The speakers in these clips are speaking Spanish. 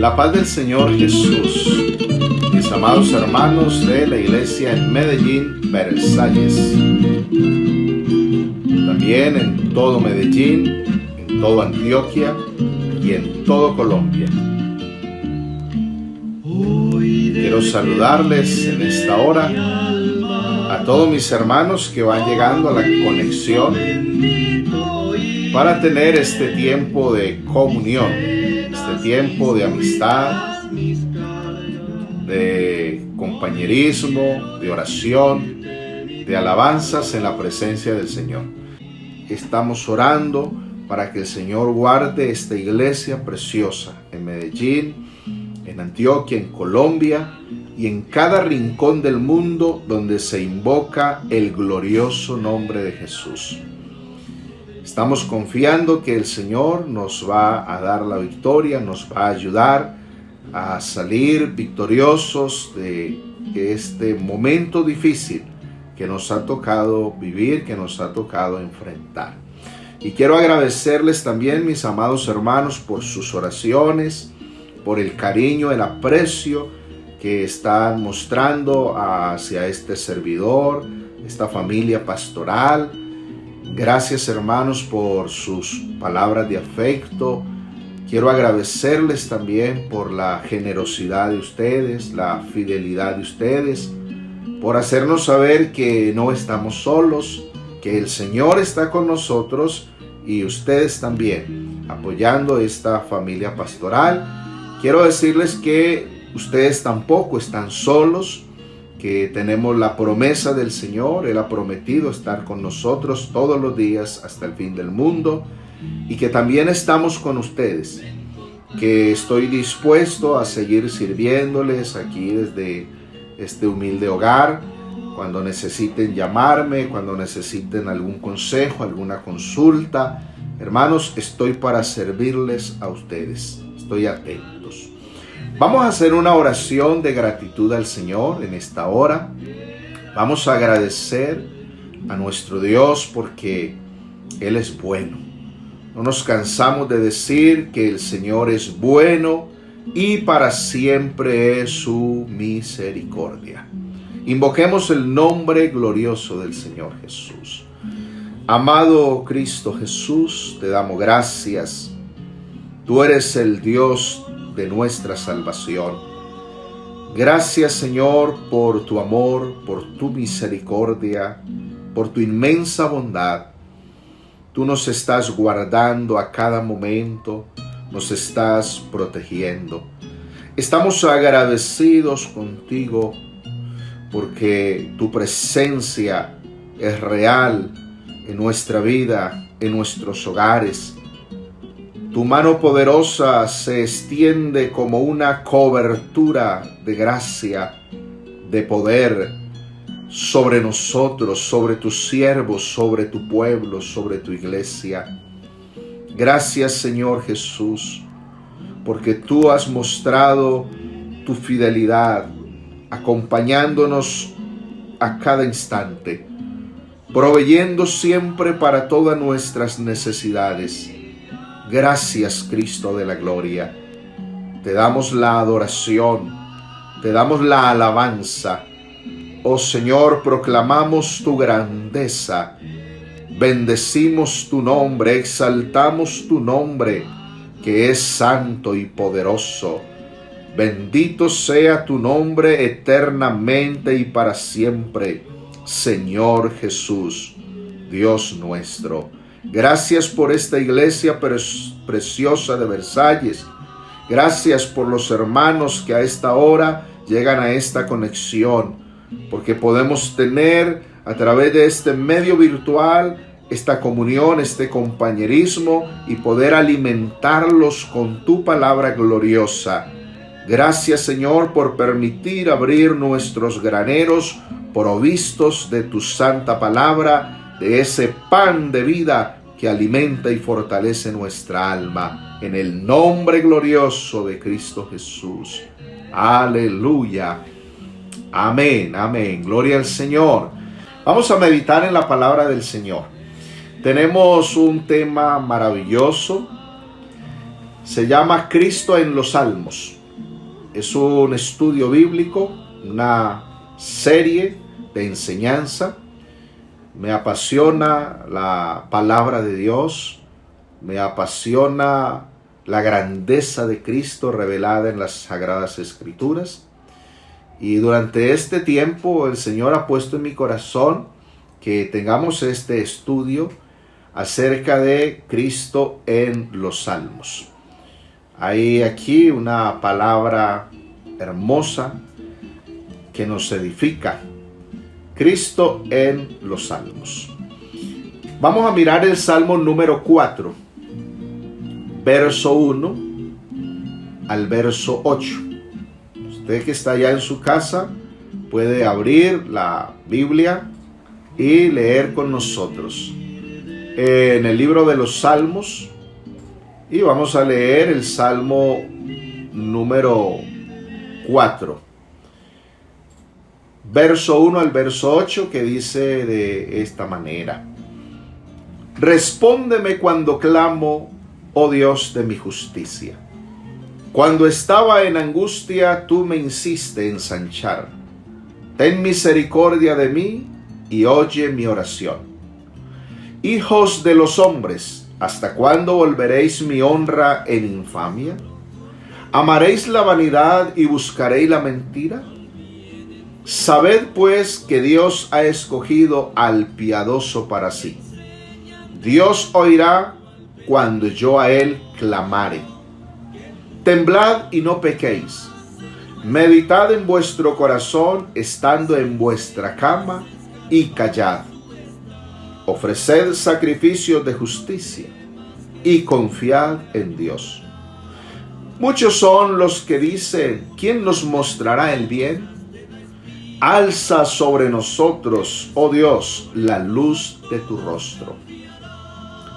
La paz del Señor Jesús, mis amados hermanos de la iglesia en Medellín, Versalles, también en todo Medellín, en toda Antioquia y en todo Colombia. Quiero saludarles en esta hora a todos mis hermanos que van llegando a la conexión para tener este tiempo de comunión, este tiempo de amistad, de compañerismo, de oración, de alabanzas en la presencia del Señor. Estamos orando para que el Señor guarde esta iglesia preciosa en Medellín, en Antioquia, en Colombia y en cada rincón del mundo donde se invoca el glorioso nombre de Jesús. Estamos confiando que el Señor nos va a dar la victoria, nos va a ayudar a salir victoriosos de este momento difícil que nos ha tocado vivir, que nos ha tocado enfrentar. Y quiero agradecerles también, mis amados hermanos, por sus oraciones, por el cariño, el aprecio que están mostrando hacia este servidor, esta familia pastoral. Gracias, hermanos, por sus palabras de afecto. Quiero agradecerles también por la generosidad de ustedes, la fidelidad de ustedes, por hacernos saber que no estamos solos, que el Señor está con nosotros y ustedes también, apoyando esta familia pastoral. Quiero decirles que ustedes tampoco están solos, que tenemos la promesa del Señor. Él ha prometido estar con nosotros todos los días hasta el fin del mundo, y que también estamos con ustedes, que estoy dispuesto a seguir sirviéndoles aquí desde este humilde hogar, cuando necesiten llamarme, cuando necesiten algún consejo, alguna consulta. Hermanos, estoy para servirles a ustedes, estoy atentos. Vamos a hacer una oración de gratitud al Señor en esta hora. Vamos a agradecer a nuestro Dios porque Él es bueno. No nos cansamos de decir que el Señor es bueno y para siempre es su misericordia. Invoquemos el nombre glorioso del Señor Jesús. Amado Cristo Jesús, te damos gracias. Tú eres el Dios de nuestra salvación. Gracias, Señor, por tu amor, por tu misericordia, por tu inmensa bondad. Tú nos estás guardando a cada momento, nos estás protegiendo. Estamos agradecidos contigo porque tu presencia es real en nuestra vida, en nuestros hogares. Tu mano poderosa se extiende como una cobertura de gracia, de poder sobre nosotros, sobre tus siervos, sobre tu pueblo, sobre tu iglesia. Gracias, Señor Jesús, porque tú has mostrado tu fidelidad, acompañándonos a cada instante, proveyendo siempre para todas nuestras necesidades. Gracias, Cristo de la gloria. Te damos la adoración, te damos la alabanza. Oh Señor, proclamamos tu grandeza, bendecimos tu nombre, exaltamos tu nombre, que es santo y poderoso. Bendito sea tu nombre eternamente y para siempre, Señor Jesús, Dios nuestro. Gracias por esta iglesia preciosa de Versalles. Gracias por los hermanos que a esta hora llegan a esta conexión, porque podemos tener a través de este medio virtual esta comunión, este compañerismo y poder alimentarlos con tu palabra gloriosa. Gracias, Señor, por permitir abrir nuestros graneros provistos de tu santa palabra, de ese pan de vida que alimenta y fortalece nuestra alma. En el nombre glorioso de Cristo Jesús. Aleluya. Amén, amén. Gloria al Señor. Vamos a meditar en la palabra del Señor. Tenemos un tema maravilloso Se llama Cristo en los Salmos. Es un estudio bíblico, una serie de enseñanza. Me apasiona la palabra de Dios, me apasiona la grandeza de Cristo revelada en las Sagradas Escrituras. Y durante este tiempo el Señor ha puesto en mi corazón que tengamos este estudio acerca de Cristo en los Salmos. Hay aquí una palabra hermosa que nos edifica. Cristo en los Salmos. Vamos a mirar el Salmo número 4, verso 1 al verso 8. Usted que está allá en su casa puede abrir la Biblia y leer con nosotros en el libro de los Salmos, y vamos a leer el Salmo número 4, verso 1 al verso 8, que dice de esta manera: Respóndeme cuando clamo, oh Dios de mi justicia. Cuando estaba en angustia, tú me hiciste ensanchar. Ten misericordia de mí y oye mi oración. Hijos de los hombres, ¿hasta cuándo volveréis mi honra en infamia? ¿Amaréis la vanidad y buscaréis la mentira? Sabed pues que Dios ha escogido al piadoso para sí. Dios oirá cuando yo a él clamare. Temblad y no pequéis. Meditad en vuestro corazón estando en vuestra cama y callad. Ofreced sacrificios de justicia y confiad en Dios. Muchos son los que dicen: ¿quién nos mostrará el bien? Alza sobre nosotros, oh Dios, la luz de tu rostro.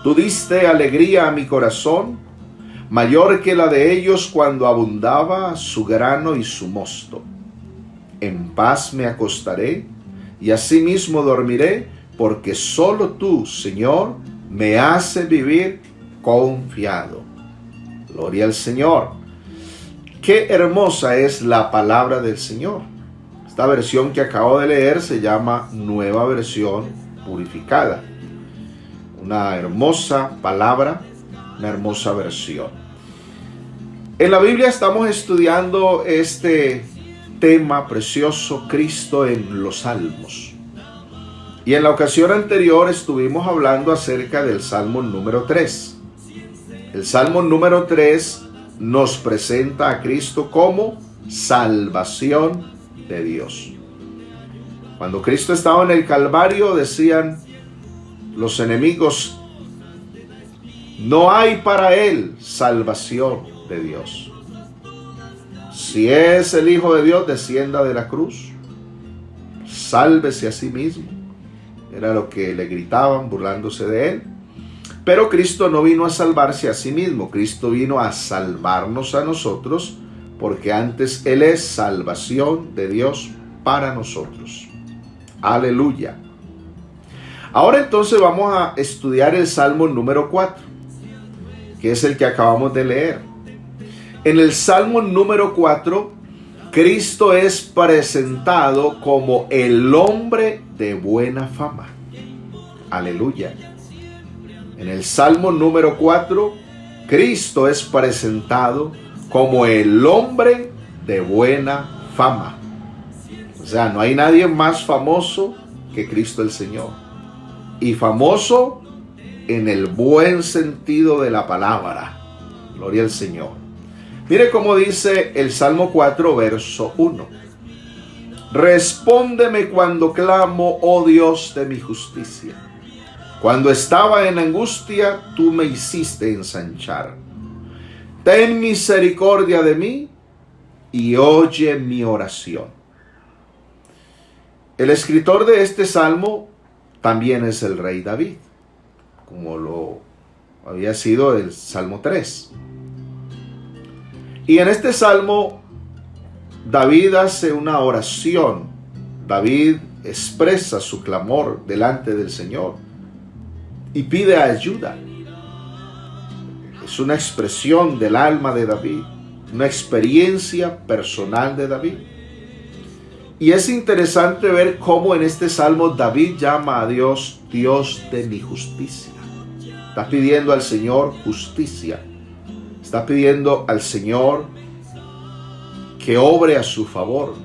Tú diste alegría a mi corazón, mayor que la de ellos cuando abundaba su grano y su mosto. En paz me acostaré y asimismo dormiré, porque solo tú, Señor, me haces vivir confiado. Gloria al Señor. Qué hermosa es la palabra del Señor. Esta versión que acabo de leer se llama Nueva Versión Purificada. Una hermosa palabra, una hermosa versión. En la Biblia estamos estudiando este tema precioso, Cristo en los Salmos. Y en la ocasión anterior estuvimos hablando acerca del Salmo número 3. El Salmo número 3 nos presenta a Cristo como salvación de Dios. Cuando Cristo estaba en el Calvario, decían los enemigos: no hay para él salvación de Dios. Si es el Hijo de Dios, descienda de la cruz, sálvese a sí mismo. Era lo que le gritaban, burlándose de él. Pero Cristo no vino a salvarse a sí mismo. Cristo vino a salvarnos a nosotros, porque antes Él es salvación de Dios para nosotros. Aleluya. Ahora entonces vamos a estudiar el Salmo número 4, que es el que acabamos de leer. En el Salmo número 4, Cristo es presentado como el hombre de buena fama. Aleluya. En el Salmo número 4, Cristo es presentado como el hombre de buena fama. O sea, no hay nadie más famoso que Cristo el Señor. Y famoso en el buen sentido de la palabra. Gloria al Señor. Mire cómo dice el Salmo 4, verso 1. Respóndeme cuando clamo, oh Dios de mi justicia. Cuando estaba en angustia, tú me hiciste ensanchar. Ten misericordia de mí y oye mi oración. El escritor de este salmo también es el rey David, como lo había sido el Salmo 3. Y en este salmo, David hace una oración. David expresa su clamor delante del Señor y pide ayuda. es una expresión del alma de David, una experiencia personal de David. Y es interesante ver cómo en este salmo David llama a Dios Dios de mi justicia. Está pidiendo al Señor justicia. Está pidiendo al Señor que obre a su favor,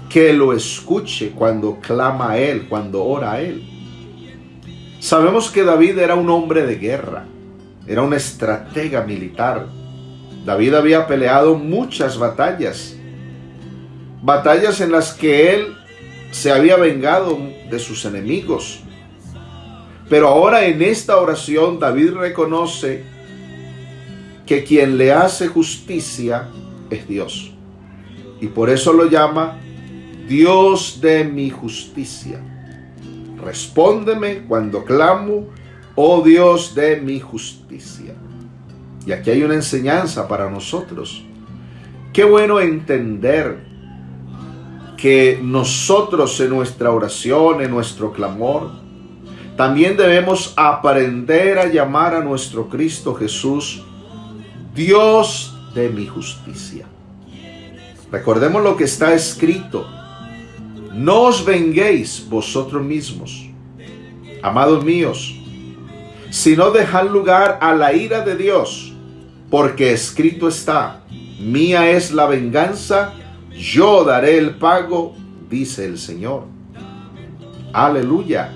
que lo escuche cuando clama a Él, cuando ora a Él. Sabemos que David era un hombre de guerra, era un estratega militar. David había peleado muchas batallas en las que él se había vengado de sus enemigos. Pero ahora en esta oración David reconoce que quien le hace justicia es Dios. Y por eso lo llama Dios de mi justicia. Respóndeme cuando clamo, oh Dios de mi justicia. Y aquí hay una enseñanza para nosotros. Qué bueno entender que nosotros en nuestra oración, en nuestro clamor, también debemos aprender a llamar a nuestro Cristo Jesús Dios de mi justicia. Recordemos lo que está escrito: no os venguéis vosotros mismos, amados míos, sino dejad lugar a la ira de Dios, porque escrito está: mía es la venganza, yo daré el pago, dice el Señor. Aleluya.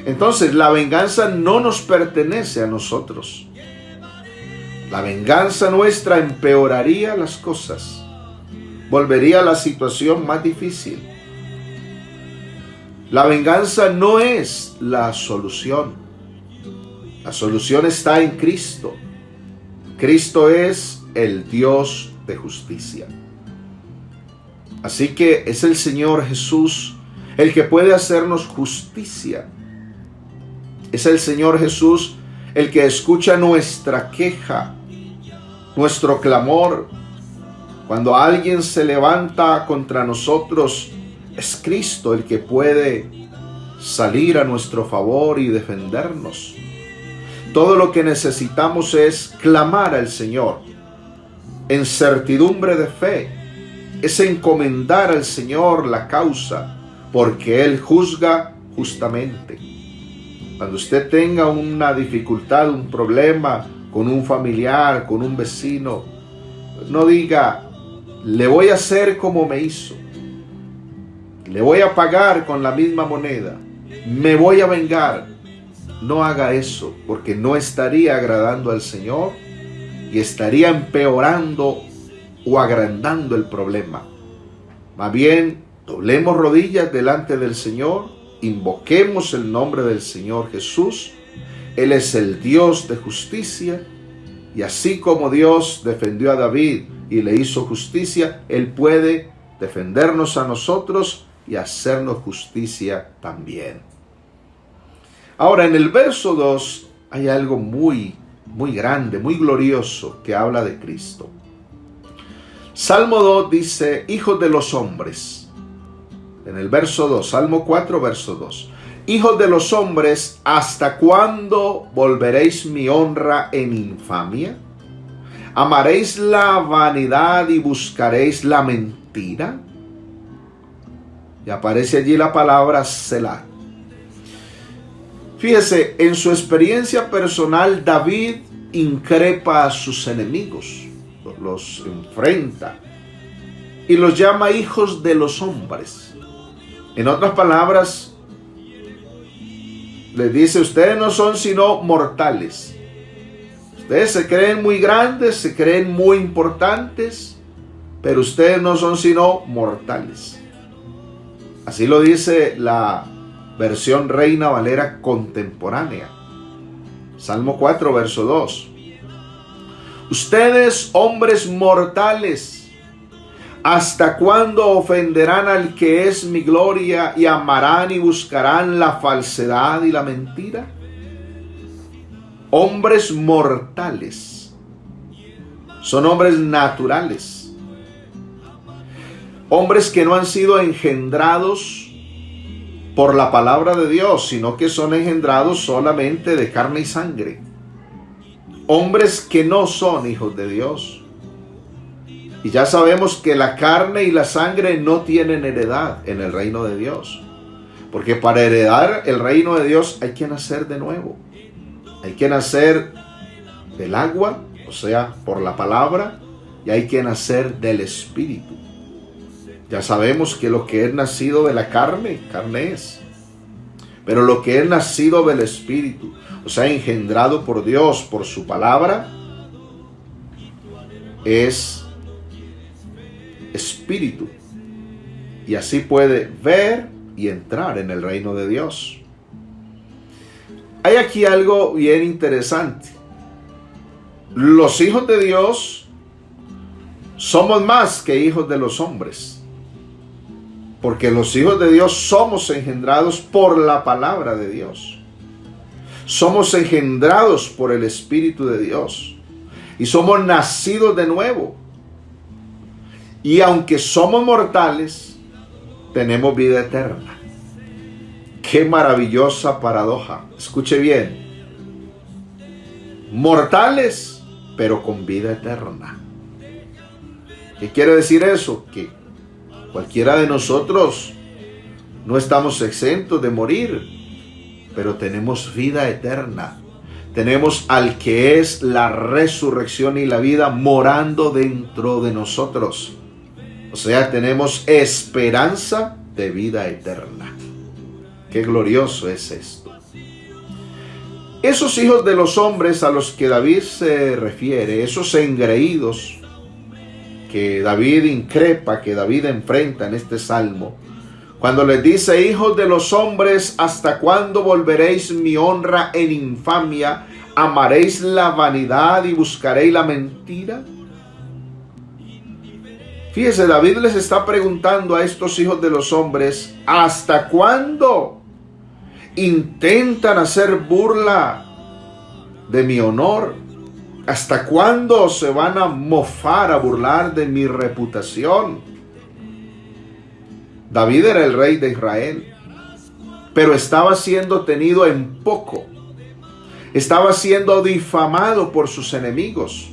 Entonces, la venganza no nos pertenece a nosotros. La venganza nuestra empeoraría las cosas, volvería la situación más difícil. La venganza no es la solución. La solución está en Cristo. Cristo es el Dios de justicia. Así que es el Señor Jesús el que puede hacernos justicia. Es el Señor Jesús el que escucha nuestra queja, nuestro clamor. Cuando alguien se levanta contra nosotros, es Cristo el que puede salir a nuestro favor y defendernos. Todo lo que necesitamos es clamar al Señor en certidumbre de fe. Es encomendar al Señor la causa, porque Él juzga justamente. Cuando usted tenga una dificultad, un problema con un familiar, con un vecino, no diga: le voy a hacer como me hizo, le voy a pagar con la misma moneda, me voy a vengar. No haga eso, porque no estaría agradando al Señor y estaría empeorando o agrandando el problema. Más bien, doblemos rodillas delante del Señor, invoquemos el nombre del Señor Jesús. Él es el Dios de justicia, y así como Dios defendió a David y le hizo justicia, Él puede defendernos a nosotros y hacernos justicia también. Ahora, en el verso 2 hay algo muy grande, muy glorioso, que habla de Cristo. Salmo 2 dice: hijos de los hombres. En el verso 2, Salmo 4, verso 2. Hijos de los hombres, ¿hasta cuándo volveréis mi honra en infamia? ¿Amaréis la vanidad y buscaréis la mentira? Y aparece allí la palabra Selah. Fíjese, en su experiencia personal, David increpa a sus enemigos, los enfrenta y los llama hijos de los hombres. En otras palabras, les dice: ustedes no son sino mortales. Ustedes se creen muy grandes, se creen muy importantes, pero ustedes no son sino mortales. Así lo dice la versión Reina Valera contemporánea. Salmo 4, verso 2. Ustedes, hombres mortales, ¿hasta cuándo ofenderán al que es mi gloria y amarán y buscarán la falsedad y la mentira? Hombres mortales son hombres naturales, hombres que no han sido engendrados por la palabra de Dios, sino que son engendrados solamente de carne y sangre. hombres que no son hijos de Dios. Y ya sabemos que la carne y la sangre no tienen heredad en el reino de Dios. Porque para heredar el reino de Dios hay que nacer de nuevo. Hay que nacer del agua, o sea, por la palabra, y hay que nacer del Espíritu. Ya sabemos que lo que es nacido de la carne, carne es. Pero lo que es nacido del Espíritu, o sea, engendrado por Dios, por su palabra, es espíritu. Y así puede ver y entrar en el reino de Dios. Hay aquí algo bien interesante. Los hijos de Dios somos más que hijos de los hombres. Porque los hijos de Dios somos engendrados por la palabra de Dios. Somos engendrados por el Espíritu de Dios. Y somos nacidos de nuevo. Y aunque somos mortales, tenemos vida eterna. Qué maravillosa paradoja. Escuche bien. Mortales, pero con vida eterna. ¿Qué quiere decir eso? Que cualquiera de nosotros no estamos exentos de morir, pero tenemos vida eterna. Tenemos al que es la resurrección y la vida morando dentro de nosotros. O sea, tenemos esperanza de vida eterna. Qué glorioso es esto. Esos hijos de los hombres a los que David se refiere, esos engreídos que David increpa, que David enfrenta en este salmo, cuando les dice, hijos de los hombres, ¿hasta cuándo volveréis mi honra en infamia? ¿Amaréis la vanidad y buscaréis la mentira? Fíjese, David les está preguntando a estos hijos de los hombres, ¿hasta cuándo intentan hacer burla de mi honor? ¿Hasta cuándo se van a mofar, a burlar de mi reputación? David era el rey de Israel, pero estaba siendo tenido en poco. Estaba siendo difamado por sus enemigos.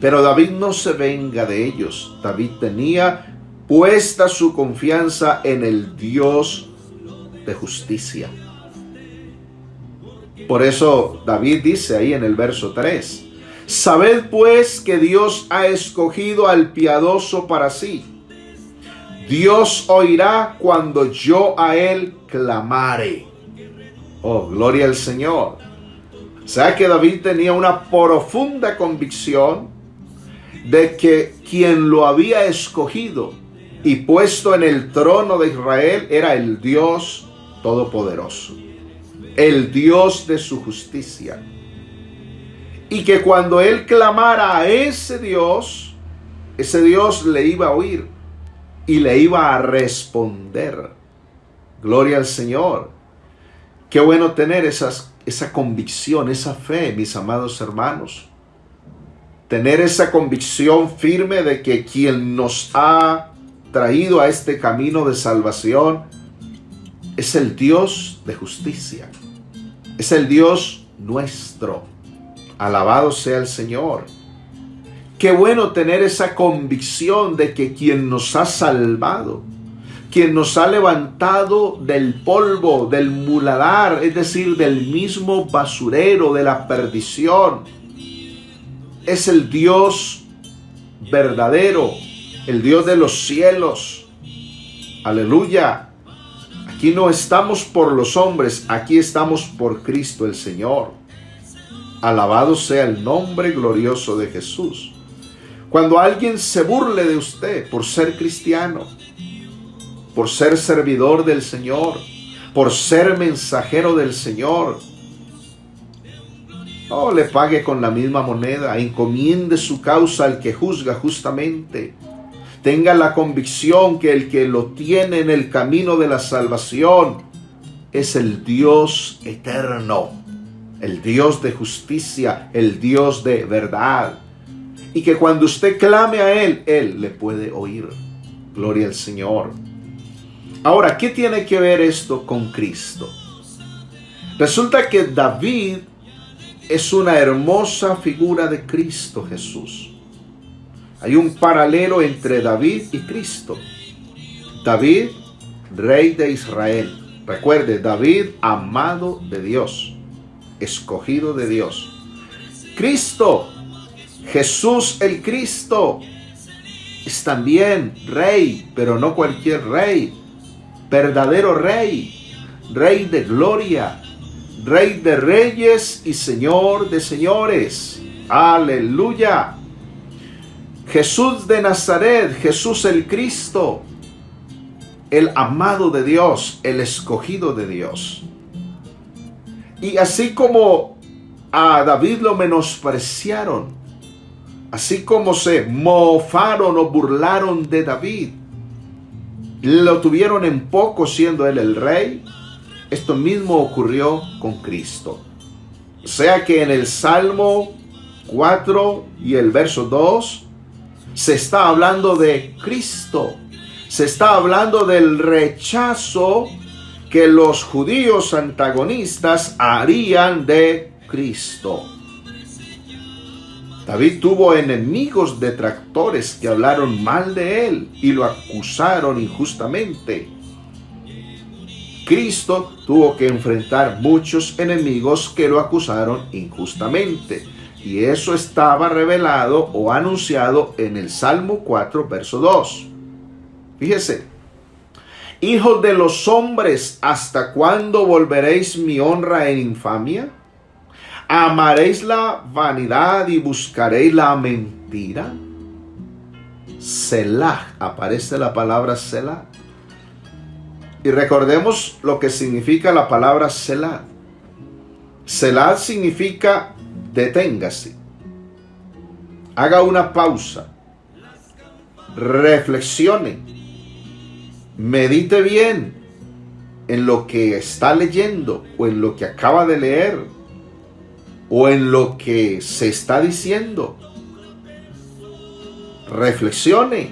Pero David no se venga de ellos. David tenía puesta su confianza en el Dios de justicia. Por eso David dice ahí en el verso 3, sabed pues que Dios ha escogido al piadoso para sí. Dios oirá cuando yo a él clamare. Oh, gloria al Señor. O sea que David tenía una profunda convicción de que quien lo había escogido y puesto en el trono de Israel era el Dios Todopoderoso, el Dios de su justicia. Y que cuando él clamara a ese Dios le iba a oír y le iba a responder. Gloria al Señor. Qué bueno tener esa convicción, esa fe, mis amados hermanos. Tener esa convicción firme de que quien nos ha traído a este camino de salvación es el Dios de justicia. Es el Dios nuestro. Alabado sea el Señor. Qué bueno tener esa convicción de que quien nos ha salvado, quien nos ha levantado del polvo, del muladar, es decir, del mismo basurero, de la perdición, es el Dios verdadero, el Dios de los cielos. Aleluya. Aquí no estamos por los hombres, aquí estamos por Cristo el Señor. Alabado sea el nombre glorioso de Jesús. Cuando alguien se burle de usted por ser cristiano, por ser servidor del Señor, por ser mensajero del Señor, no le pague con la misma moneda, encomiende su causa al que juzga justamente. Tenga la convicción que el que lo tiene en el camino de la salvación es el Dios eterno, el Dios de justicia, el Dios de verdad. Y que cuando usted clame a Él, Él le puede oír. Gloria al Señor. Ahora, ¿qué tiene que ver esto con Cristo? Resulta que David es una hermosa figura de Cristo Jesús. Hay un paralelo entre David y Cristo. David, rey de Israel. Recuerde, David, amado de Dios, escogido de Dios. Cristo, Jesús el Cristo, es también rey, pero no cualquier rey, verdadero rey, rey de gloria, rey de reyes y señor de señores. Aleluya. Jesús de Nazaret, Jesús el Cristo, el amado de Dios, el escogido de Dios. Y así como a David lo menospreciaron, así como se mofaron o burlaron de David, lo tuvieron en poco siendo él el rey, esto mismo ocurrió con Cristo. O sea que en el Salmo 4 y el verso 2 se está hablando de Cristo. Se está hablando del rechazo que los judíos antagonistas harían de Cristo. David tuvo enemigos detractores que hablaron mal de él y lo acusaron injustamente. Cristo tuvo que enfrentar muchos enemigos que lo acusaron injustamente. Y eso estaba revelado o anunciado en el Salmo 4, verso 2. Fíjese, hijos de los hombres, ¿hasta cuándo volveréis mi honra en infamia? ¿Amaréis la vanidad y buscaréis la mentira? Selah, aparece la palabra Selah. Y recordemos lo que significa la palabra Selah. Selah significa deténgase, haga una pausa, reflexione. Medite bien en lo que está leyendo o en lo que acaba de leer o en lo que se está diciendo. Reflexione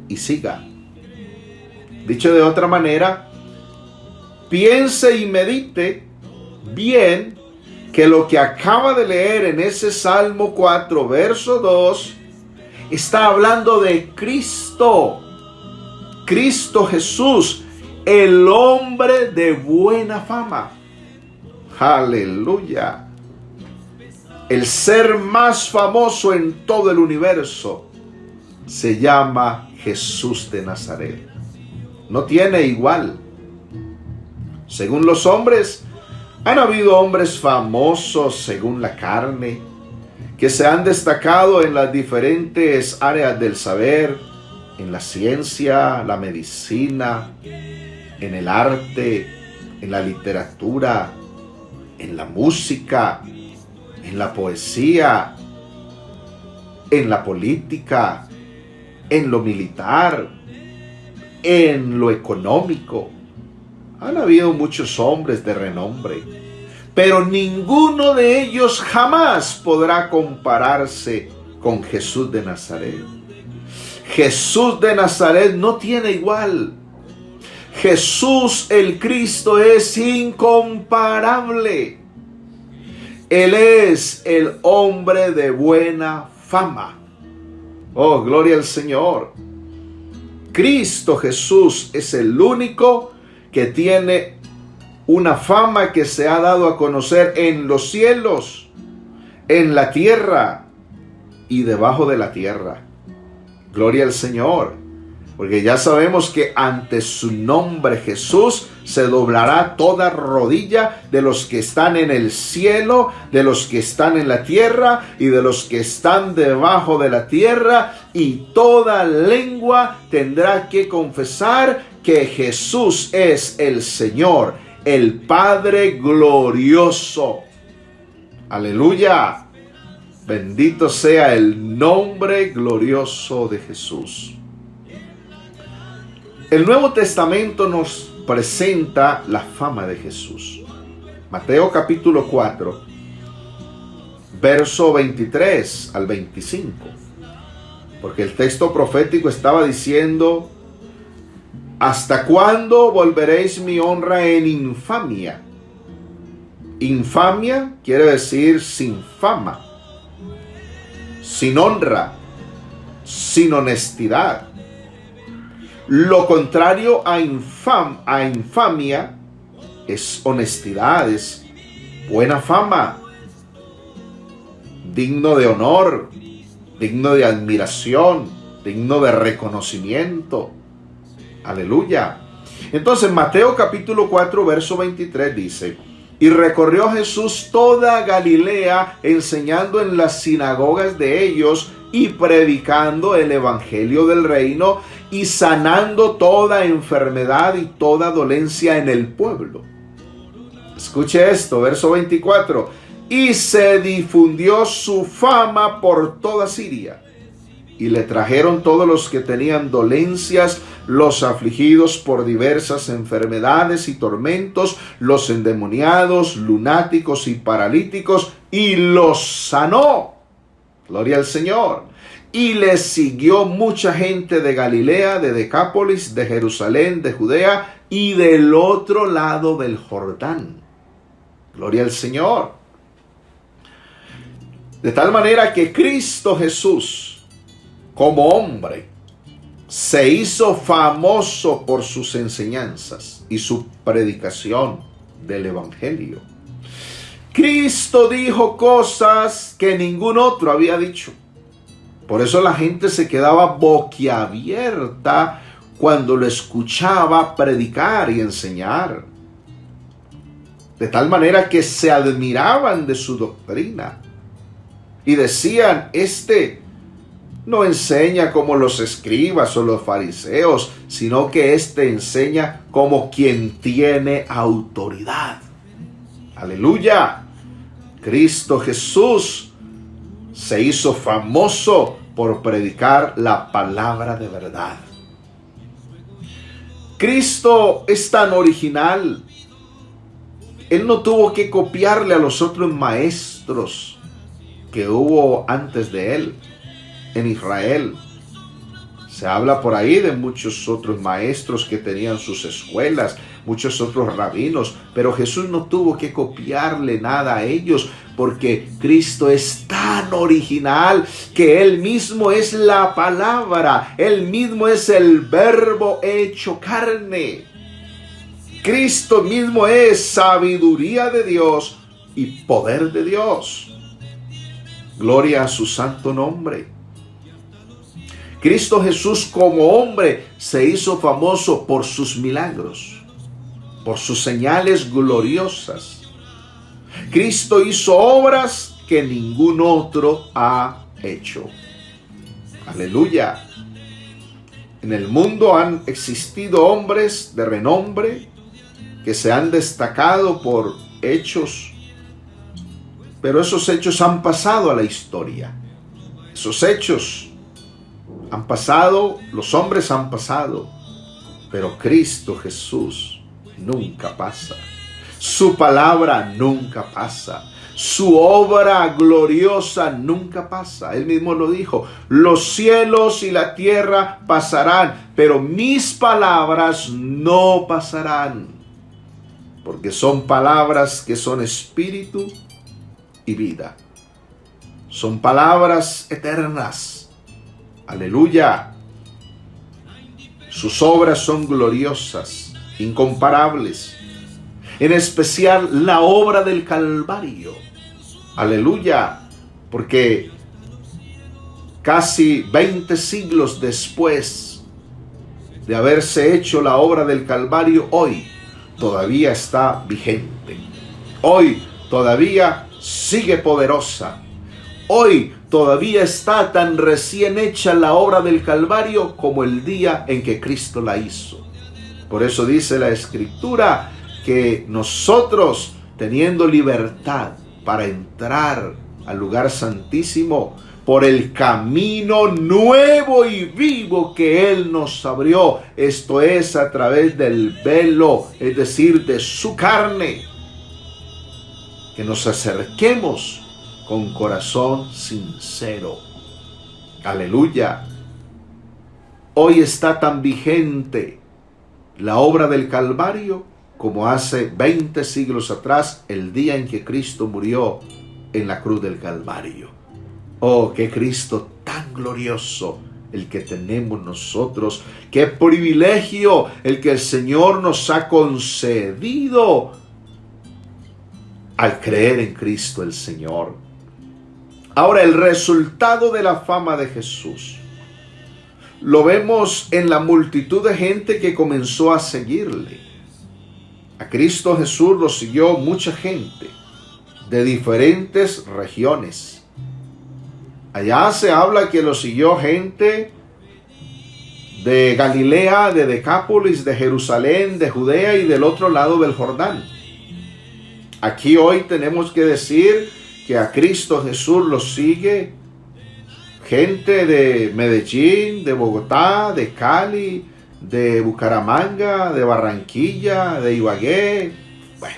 y siga. Dicho de otra manera, piense y medite bien que lo que acaba de leer en ese Salmo 4, verso 2, está hablando de Cristo. Cristo Jesús, el hombre de buena fama. Aleluya. El ser más famoso en todo el universo se llama Jesús de Nazaret. No tiene igual. Según los hombres, han habido hombres famosos según la carne, que se han destacado en las diferentes áreas del saber, en la ciencia, la medicina, en el arte, en la literatura, en la música, en la poesía, en la política, en lo militar, en lo económico. Han habido muchos hombres de renombre, pero ninguno de ellos jamás podrá compararse con Jesús de Nazaret. Jesús de Nazaret no tiene igual. Jesús el Cristo es incomparable. Él es el hombre de buena fama. Oh, gloria al Señor. Cristo Jesús es el único que tiene una fama que se ha dado a conocer en los cielos, en la tierra y debajo de la tierra. Gloria al Señor, porque ya sabemos que ante su nombre Jesús se doblará toda rodilla de los que están en el cielo, de los que están en la tierra y de los que están debajo de la tierra, y toda lengua tendrá que confesar que Jesús es el Señor, el Padre glorioso. Aleluya. Bendito sea el nombre glorioso de Jesús. El Nuevo Testamento nos presenta la fama de Jesús. Mateo capítulo 4, verso 23 al 25. Porque el texto profético estaba diciendo: ¿hasta cuándo volveréis mi honra en infamia? Infamia quiere decir sin fama, sin honra, sin honestidad. Lo contrario a infamia es honestidad, es buena fama, digno de honor, digno de admiración, digno de reconocimiento. Aleluya. Entonces Mateo capítulo 4 verso 23 dice: y recorrió Jesús toda Galilea, enseñando en las sinagogas de ellos y predicando el evangelio del reino y sanando toda enfermedad y toda dolencia en el pueblo. Escuche esto, verso 24. Y se difundió su fama por toda Siria. Y le trajeron todos los que tenían dolencias, los afligidos por diversas enfermedades y tormentos, los endemoniados, lunáticos y paralíticos, y los sanó. Gloria al Señor. Y le siguió mucha gente de Galilea, de Decápolis, de Jerusalén, de Judea y del otro lado del Jordán. Gloria al Señor. De tal manera que Cristo Jesús, como hombre, se hizo famoso por sus enseñanzas y su predicación del evangelio. Cristo dijo cosas que ningún otro había dicho. Por eso la gente se quedaba boquiabierta cuando lo escuchaba predicar y enseñar. De tal manera que se admiraban de su doctrina y decían: este no enseña como los escribas o los fariseos, sino que este enseña como quien tiene autoridad. Aleluya. Cristo Jesús se hizo famoso por predicar la palabra de verdad. Cristo es tan original. Él no tuvo que copiarle a los otros maestros que hubo antes de él en Israel. Se habla por ahí de muchos otros maestros que tenían sus escuelas, muchos otros rabinos, pero Jesús no tuvo que copiarle nada a ellos, porque Cristo es tan original que Él mismo es la palabra, Él mismo es el verbo hecho carne. Cristo mismo es sabiduría de Dios y poder de Dios. Gloria a su santo nombre. Cristo Jesús como hombre se hizo famoso por sus milagros, por sus señales gloriosas. Cristo hizo obras que ningún otro ha hecho. Aleluya. En el mundo han existido hombres de renombre que se han destacado por hechos, pero esos hechos han pasado a la historia. Esos hechos han pasado, los hombres han pasado, pero Cristo Jesús nunca pasa. Su palabra nunca pasa. Su obra gloriosa nunca pasa. Él mismo lo dijo: los cielos y la tierra pasarán, pero mis palabras no pasarán. Porque son palabras que son espíritu y vida. Son palabras eternas. Aleluya. Sus obras son gloriosas, incomparables. En especial la obra del Calvario. Aleluya. Porque casi 20 siglos después de haberse hecho la obra del Calvario, hoy todavía está vigente. Hoy todavía sigue poderosa. Hoy todavía está tan recién hecha la obra del Calvario como el día en que Cristo la hizo. Por eso dice la Escritura que nosotros, teniendo libertad para entrar al lugar santísimo por el camino nuevo y vivo que Él nos abrió, esto es a través del velo, es decir, de su carne, que nos acerquemos con corazón sincero. Aleluya. Hoy está tan vigente la obra del Calvario como hace 20 siglos atrás, el día en que Cristo murió en la cruz del Calvario. Oh, qué Cristo tan glorioso el que tenemos nosotros. Qué privilegio el que el Señor nos ha concedido al creer en Cristo el Señor. Ahora, el resultado de la fama de Jesús lo vemos en la multitud de gente que comenzó a seguirle. A Cristo Jesús lo siguió mucha gente de diferentes regiones. Allá se habla que lo siguió gente de Galilea, de Decápolis, de Jerusalén, de Judea y del otro lado del Jordán. Aquí hoy tenemos que decir que a Cristo Jesús lo sigue gente de Medellín, de Bogotá, de Cali, de Bucaramanga, de Barranquilla, de Ibagué, bueno,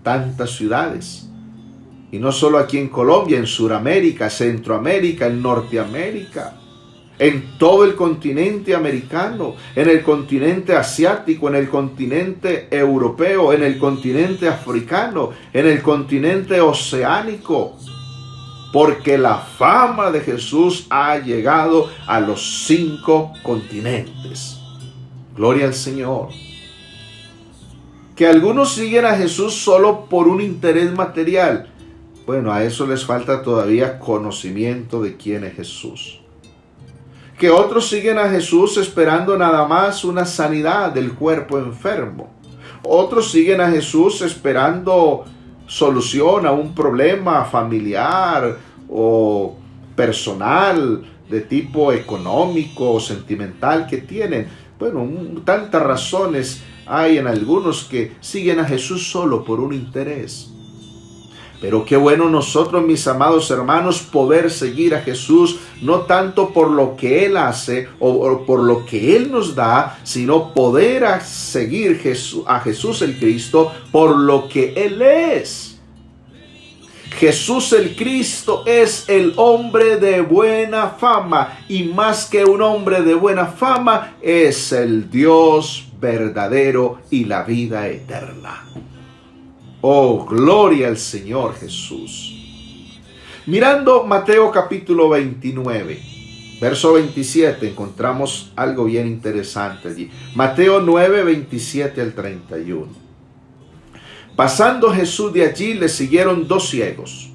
tantas ciudades. Y no solo aquí en Colombia, en Sudamérica, Centroamérica, en Norteamérica, en todo el continente americano, en el continente asiático, en el continente europeo, en el continente africano, en el continente oceánico. Porque la fama de Jesús ha llegado a los 5 continentes. Gloria al Señor. Que algunos siguen a Jesús solo por un interés material. Bueno, a eso les falta todavía conocimiento de quién es Jesús. Que otros siguen a Jesús esperando nada más una sanidad del cuerpo enfermo. Otros siguen a Jesús esperando solución a un problema familiar o personal de tipo económico o sentimental que tienen. Bueno, tantas razones hay en algunos que siguen a Jesús solo por un interés. Pero qué bueno nosotros, mis amados hermanos, poder seguir a Jesús, no tanto por lo que Él hace o por lo que Él nos da, sino poder seguir a Jesús el Cristo por lo que Él es. Jesús el Cristo es el hombre de buena fama, y más que un hombre de buena fama, es el Dios verdadero y la vida eterna. Oh, gloria al Señor Jesús. Mirando Mateo capítulo 29, verso 27, encontramos algo bien interesante allí. Mateo 9, 27 al 31. Pasando Jesús de allí, le siguieron 2 ciegos,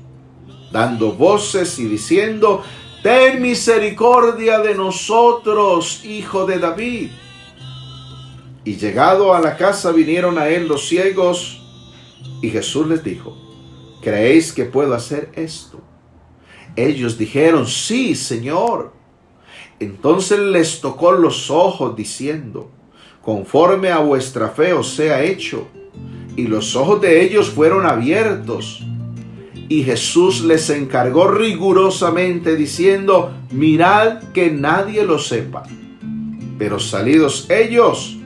dando voces y diciendo: ten misericordia de nosotros, hijo de David. Y llegado a la casa, vinieron a él los ciegos, y Jesús les dijo: ¿creéis que puedo hacer esto? Ellos dijeron: sí, Señor. Entonces les tocó los ojos, diciendo: conforme a vuestra fe os sea hecho. Y los ojos de ellos fueron abiertos. Y Jesús les encargó rigurosamente, diciendo: mirad que nadie lo sepa. Pero salidos ellos,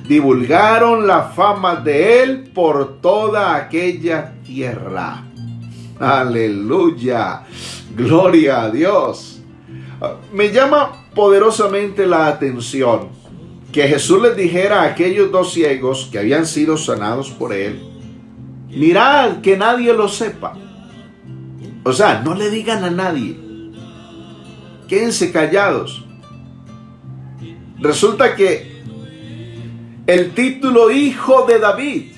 divulgaron la fama de él por toda aquella tierra. Aleluya, gloria a Dios. Me llama poderosamente la atención que Jesús les dijera a aquellos 2 ciegos que habían sido sanados por él: mirad que nadie lo sepa. O sea, no le digan a nadie, quédense callados. Resulta que el título Hijo de David,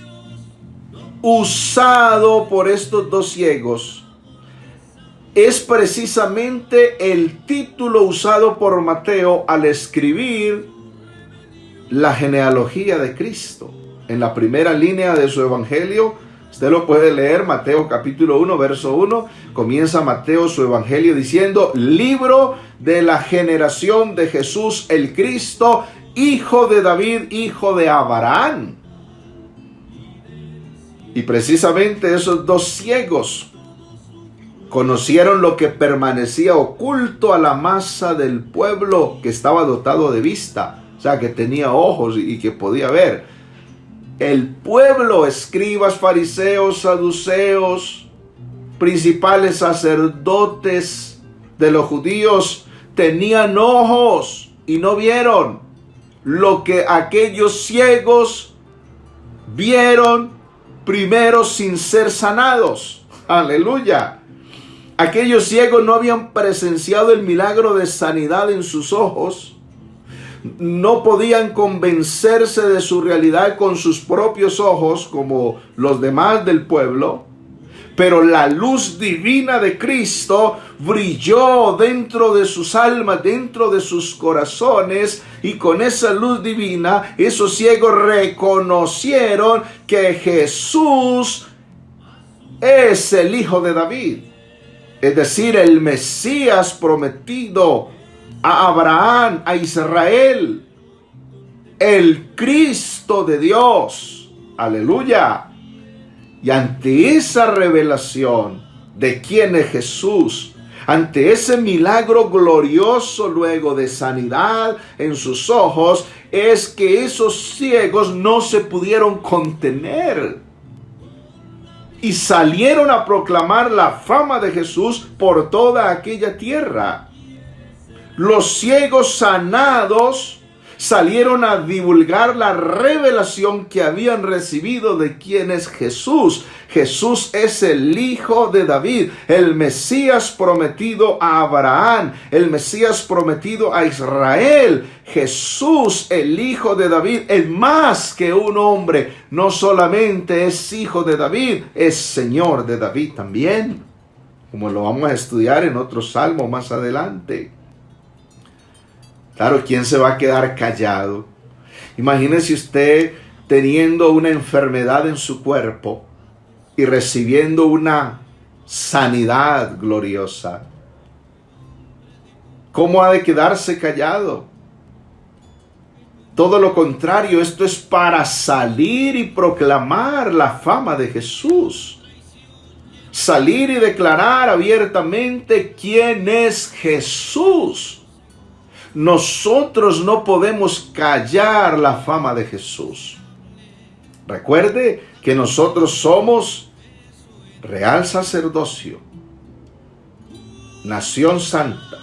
usado por estos 2 ciegos, es precisamente el título usado por Mateo al escribir la genealogía de Cristo. En la primera línea de su evangelio, usted lo puede leer, Mateo capítulo 1, verso 1, comienza Mateo su evangelio diciendo: libro de la generación de Jesús el Cristo, hijo de David, hijo de Abraham. Y precisamente esos 2 ciegos conocieron lo que permanecía oculto a la masa del pueblo que estaba dotado de vista, o sea, que tenía ojos y que podía ver. El pueblo, escribas, fariseos, saduceos, principales sacerdotes de los judíos, tenían ojos y no vieron lo que aquellos ciegos vieron primero sin ser sanados. Aleluya. Aquellos ciegos no habían presenciado el milagro de sanidad en sus ojos. No podían convencerse de su realidad con sus propios ojos como los demás del pueblo. Pero la luz divina de Cristo brilló dentro de sus almas, dentro de sus corazones, y con esa luz divina, esos ciegos reconocieron que Jesús es el Hijo de David, es decir, el Mesías prometido a Abraham, a Israel, el Cristo de Dios. Aleluya. Y ante esa revelación de quién es Jesús, ante ese milagro glorioso luego de sanidad en sus ojos, es que esos ciegos no se pudieron contener y salieron a proclamar la fama de Jesús por toda aquella tierra. Los ciegos sanados salieron a divulgar la revelación que habían recibido de quién es Jesús. Jesús es el Hijo de David, el Mesías prometido a Abraham, el Mesías prometido a Israel. Jesús, el Hijo de David, es más que un hombre. No solamente es Hijo de David, es Señor de David también, como lo vamos a estudiar en otro salmo más adelante. Claro, ¿quién se va a quedar callado? Imagínese usted teniendo una enfermedad en su cuerpo y recibiendo una sanidad gloriosa. ¿Cómo ha de quedarse callado? Todo lo contrario, esto es para salir y proclamar la fama de Jesús. Salir y declarar abiertamente quién es Jesús. Nosotros no podemos callar la fama de Jesús. Recuerde que nosotros somos real sacerdocio, nación santa,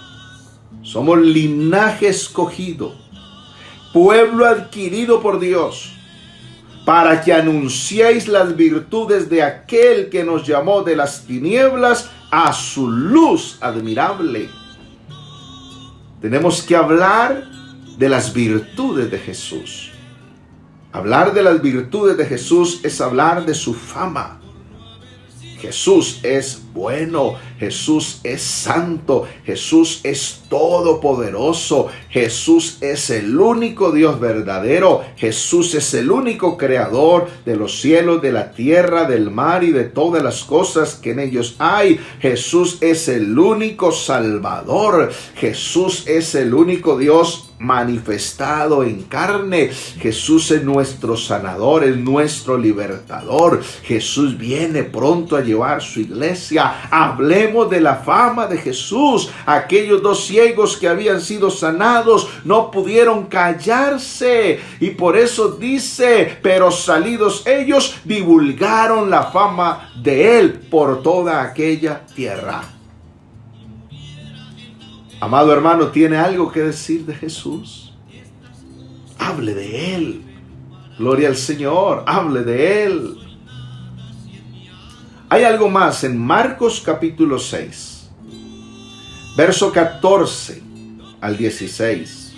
somos linaje escogido, pueblo adquirido por Dios, para que anunciéis las virtudes de aquel que nos llamó de las tinieblas a su luz admirable. Tenemos que hablar de las virtudes de Jesús. Hablar de las virtudes de Jesús es hablar de su fama. Jesús es bueno, Jesús es santo, Jesús es todopoderoso, Jesús es el único Dios verdadero, Jesús es el único creador de los cielos, de la tierra, del mar y de todas las cosas que en ellos hay. Jesús es el único Salvador, Jesús es el único Dios manifestado en carne. Jesús es nuestro sanador, es nuestro libertador. Jesús viene pronto a llevar su iglesia. Hablemos de la fama de Jesús. Aquellos dos ciegos que habían sido sanados no pudieron callarse, y por eso dice: pero salidos ellos divulgaron la fama de él por toda aquella tierra. Amado hermano, ¿tiene algo que decir de Jesús? Hable de él. Gloria al Señor, hable de él. Hay algo más en Marcos capítulo 6, verso 14 al 16.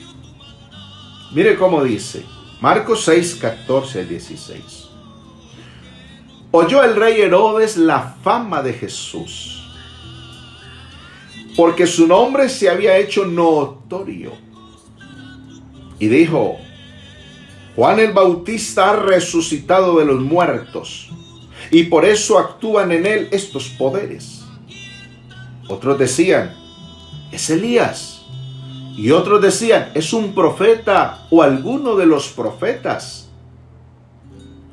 Mire cómo dice, Marcos 6, 14 al 16. Oyó el rey Herodes la fama de Jesús, porque su nombre se había hecho notorio. Y dijo: Juan el Bautista ha resucitado de los muertos, y por eso actúan en él estos poderes. Otros decían: es Elías. Y otros decían: es un profeta o alguno de los profetas.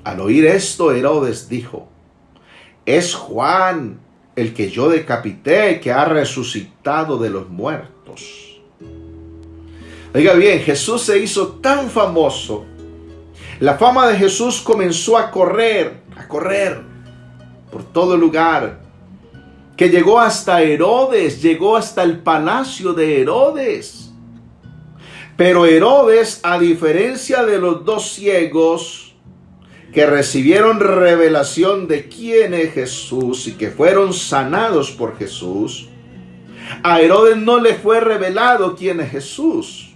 Al oír esto, Herodes dijo: es Juan, el que yo decapité, que ha resucitado de los muertos. Oiga bien, Jesús se hizo tan famoso. La fama de Jesús comenzó a correr por todo lugar, que llegó hasta Herodes, llegó hasta el palacio de Herodes. Pero Herodes, a diferencia de los dos ciegos, que recibieron revelación de quién es Jesús y que fueron sanados por Jesús, a Herodes no le fue revelado quién es Jesús.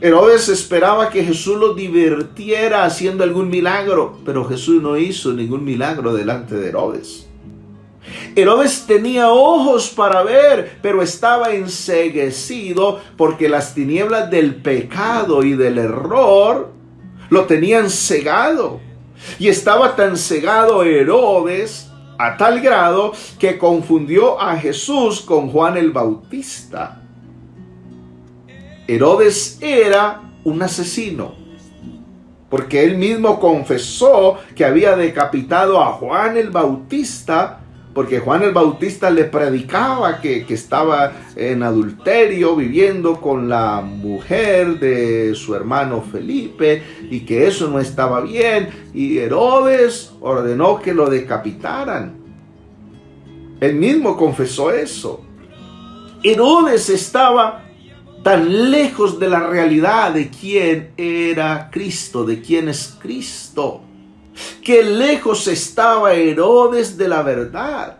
Herodes esperaba que Jesús lo divirtiera haciendo algún milagro, pero Jesús no hizo ningún milagro delante de Herodes. Herodes tenía ojos para ver, pero estaba enceguecido porque las tinieblas del pecado y del error lo tenían cegado. Y estaba tan cegado Herodes a tal grado que confundió a Jesús con Juan el Bautista. Herodes era un asesino, porque él mismo confesó que había decapitado a Juan el Bautista, porque Juan el Bautista le predicaba que estaba en adulterio, viviendo con la mujer de su hermano Felipe, y que eso no estaba bien, y Herodes ordenó que lo decapitaran. Él mismo confesó eso. Herodes estaba tan lejos de la realidad de quién era Cristo, de quién es Cristo, que lejos estaba Herodes de la verdad.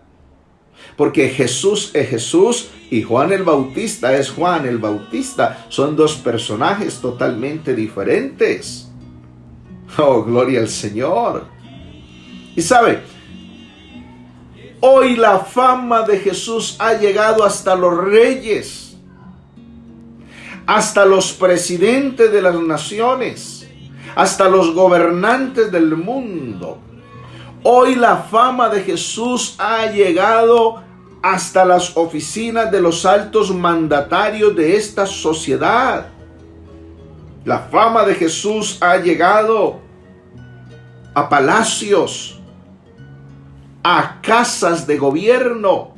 Porque Jesús es Jesús y Juan el Bautista es Juan el Bautista. Son dos personajes totalmente diferentes. Oh, gloria al Señor. Y sabe, hoy la fama de Jesús ha llegado hasta los reyes, hasta los presidentes de las naciones, hasta los gobernantes del mundo. Hoy la fama de Jesús ha llegado hasta las oficinas de los altos mandatarios de esta sociedad. La fama de Jesús ha llegado a palacios, a casas de gobierno.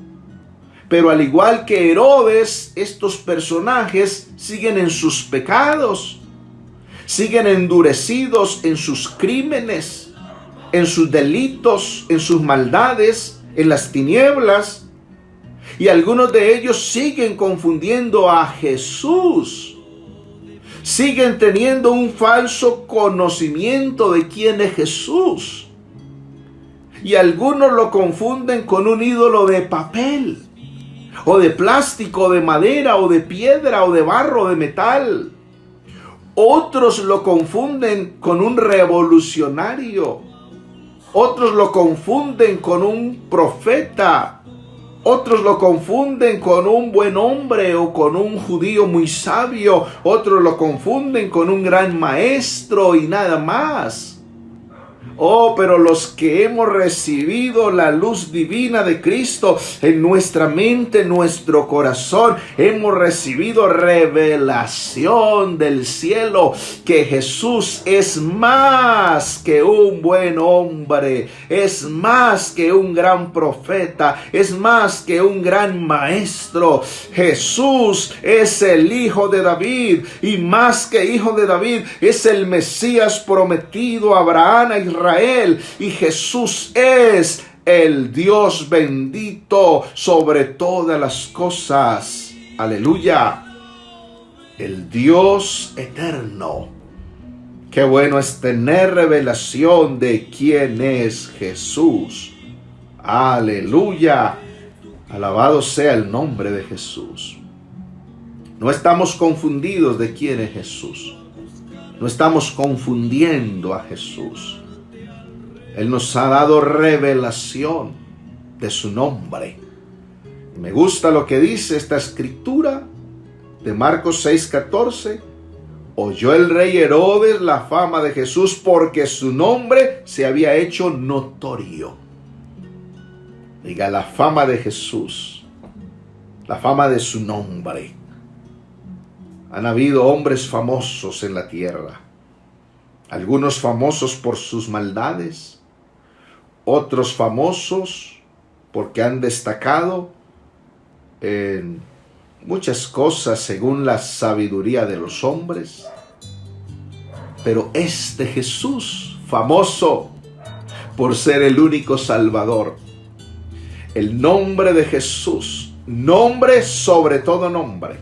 Pero al igual que Herodes, estos personajes siguen en sus pecados, siguen endurecidos en sus crímenes, en sus delitos, en sus maldades, en las tinieblas. Y algunos de ellos siguen confundiendo a Jesús. Siguen teniendo un falso conocimiento de quién es Jesús. Y algunos lo confunden con un ídolo de papel, o de plástico, o de madera, o de piedra, o de barro, o de metal. Otros lo confunden con un revolucionario. Otros lo confunden con un profeta. Otros lo confunden con un buen hombre o con un judío muy sabio. Otros lo confunden con un gran maestro y nada más. Oh, pero los que hemos recibido la luz divina de Cristo en nuestra mente, en nuestro corazón, hemos recibido revelación del cielo que Jesús es más que un buen hombre, es más que un gran profeta, es más que un gran maestro. Jesús es el Hijo de David, y más que Hijo de David, es el Mesías prometido a Abraham, a Israel. Y Jesús es el Dios bendito sobre todas las cosas. Aleluya. El Dios eterno. Qué bueno es tener revelación de quién es Jesús. Aleluya. Alabado sea el nombre de Jesús. No estamos confundidos de quién es Jesús. No estamos confundiendo a Jesús. Él nos ha dado revelación de su nombre. Me gusta lo que dice esta escritura de Marcos 6:14. Oyó el rey Herodes la fama de Jesús porque su nombre se había hecho notorio. Diga, la fama de Jesús, la fama de su nombre. Han habido hombres famosos en la tierra. Algunos famosos por sus maldades, otros famosos porque han destacado en muchas cosas según la sabiduría de los hombres. Pero este Jesús, famoso por ser el único Salvador, el nombre de Jesús, nombre sobre todo nombre,